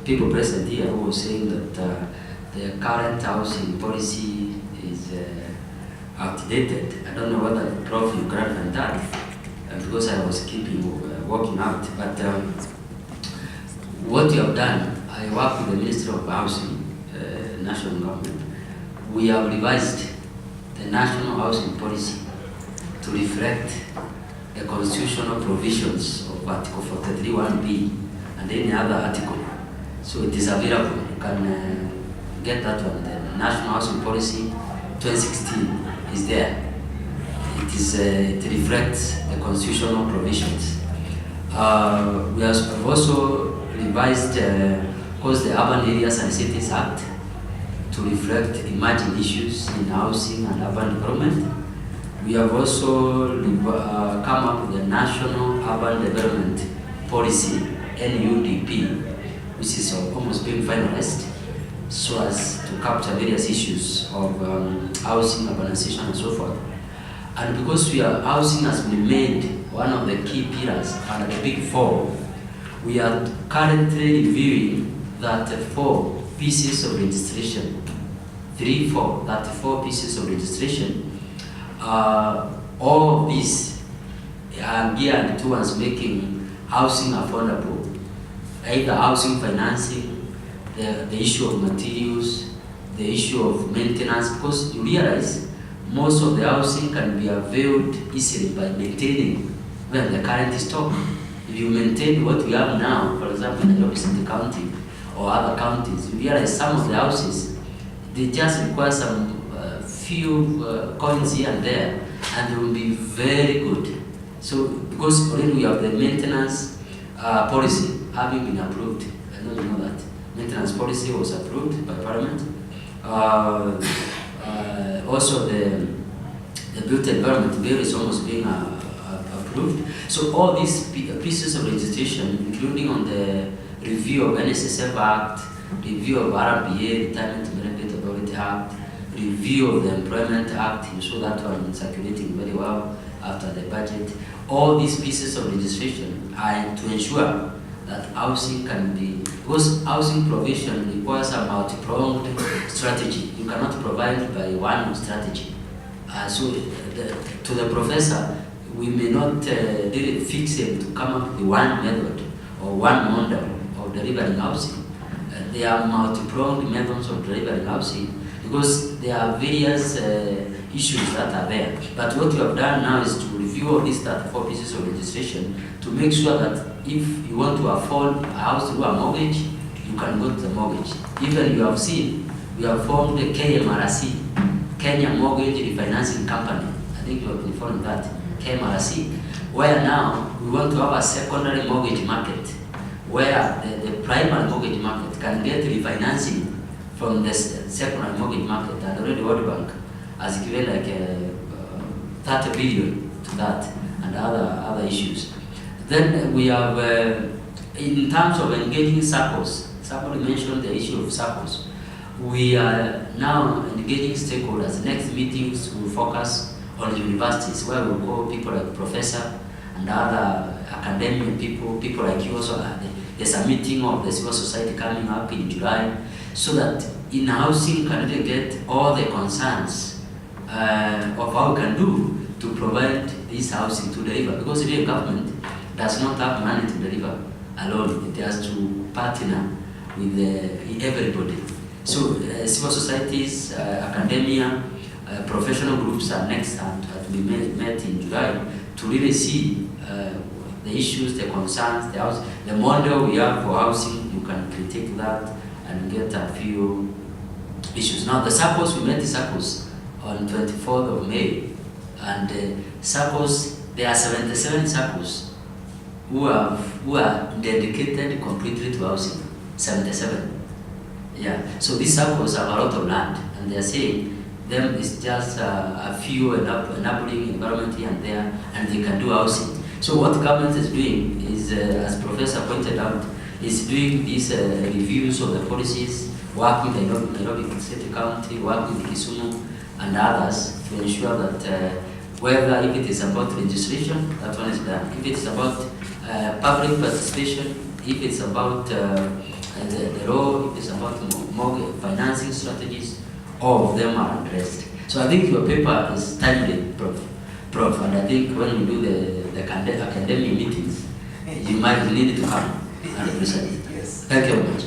people present here who were saying that the current housing policy is outdated. I don't know whether Prof. you grant that, because I was keeping working out. But what you have done, I work with the Ministry of Housing, national government. We have revised the national housing policy to reflect the constitutional provisions of Article 43(1)(b) and any other article. So it is available. You can get that one. The National Housing Policy 2016 is there. It reflects the constitutional provisions. We have also revised, the Urban Areas and Cities Act to reflect emerging issues in housing and urban development. We have also come up with the National Urban Development Policy, NUDP, which is almost being finalized, so as to capture various issues of housing, urbanization, and so forth. And because housing has been made one of the key pillars under the Big Four, we are currently reviewing 34 pieces of legislation. 34 pieces of legislation. All of these are geared towards making housing affordable, either housing financing, the issue of materials, the issue of maintenance, because you realize most of the housing can be availed easily by maintaining the current stock. If you maintain what we have now, for example, in Nairobi City County or other counties, you realize some of the houses, they just require some few coins here and there, and they will be very good. So, because already we have the maintenance policy having been approved, I know you know that. Maintenance policy was approved by Parliament. Also, the built environment bill is almost being approved. So, all these pieces of legislation, including on the review of NSSF Act, review of RBA, Retirement Benefit Authority Act, review of the Employment Act, you saw that one circulating very well after the budget. All these pieces of legislation are to ensure that housing can be, because housing provision requires a multi-pronged strategy. You cannot provide by one strategy. So to the professor, we may not really fix him to come up with one method or one model of delivering housing. There are multi-pronged methods of delivering housing because there are various issues that are there. But what we have done now is to review all these 34 pieces of legislation to make sure that if you want to afford a house through a mortgage, you can go to the mortgage. Even you have seen, we have formed the KMRC, Kenya Mortgage Refinancing Company. I think you have been following that, KMRC, where now we want to have a secondary mortgage market, where the primary mortgage market can get refinancing from the secondary mortgage market, and already World Bank has given like 30 billion to that and other issues. Then we have, in terms of engaging circles, somebody mentioned the issue of circles. We are now engaging stakeholders. Next meetings will focus on universities, where we'll call people like professor and other academic people like you also. There's a meeting of the civil society coming up in July, so that in housing can really get all the concerns of how we can do to provide this housing to deliver, because the government does not have money to deliver alone. It has to partner with everybody. So civil societies, academia, professional groups are next and to be met in July to really see the issues, the concerns, the model we have for housing. You can critique that and get a few issues. Now the circles, we met the circles on 24th of May, and circles, there are 77 circles who are dedicated completely to housing. 77. Yeah. So these circles have a lot of land, and they are saying them is just a few enabling environment here and there, and they can do housing. So what government is doing is, as Professor pointed out, is doing these reviews of the policies, working with Nairobi City County, working with Kisumu and others to ensure that whether if it is about registration, that one is done. If it's about public participation, if it's about the law, if it's about mortgage financing strategies, all of them are addressed. So I think your paper is timely, Prof. And I think when we do the academic meetings, you might need to come and present. Yes. Thank you very much.